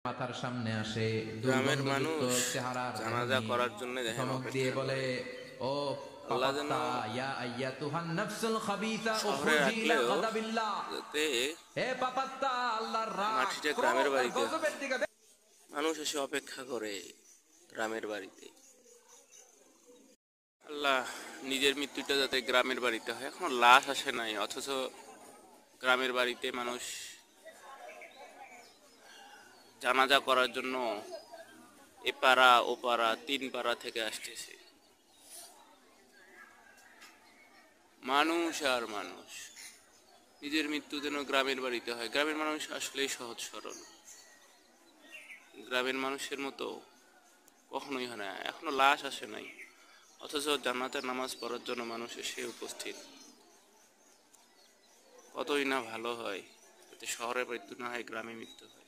মাথার সামনে আসে গ্রামের দুর্গন্ধযুক্ত মানুষ চেহারার দেহ জানাজা নিয়ে করার জন্য দেখেন ধমক দিয়ে অপেক্ষা বলে, করে। ও আল্লাহ যেন পাপাত্তা ইয়া আইয়াতুহান নাফসুল খাবিসা শহরে উখরুজি ইলা রাখলেও গাদাবিল্লাহ। যাতে হে পাপাত্তা, আল্লাহর রাগ মাটিটা গ্রামের ক্রোধ আর বাড়িতে গজবের হয়। দিকে মানুষ এসে অপেক্ষা করে গ্রামের বাড়িতে। আল্লাহ নিজের মৃত্যুটা যাতে গ্রামের বাড়িতে হয়। এখনো লাশ আসে নাই, অথচ গ্রামের বাড়িতে মানুষ জানাজা করার জন্য এপাড়া ওপাড়া 3 পাড়া থেকে আসতেছে। মানুষ আর মানুষ। নিজের মৃত্যু যেন গ্রামের বাড়িতে হয়। গ্রামের মানুষ আসলেই সহজ সরল। গ্রামের মানুষের মতো কখনোই হয় না। এখনো লাশ আসে নাই, অথচ জান্নাতের নামাজ পড়ার জন্য মানুষ এসে উপস্থিত। কতই না ভালো হয় যাতে শহরে মৃত্যু না হয়, গ্রামে মৃত্যু হয়।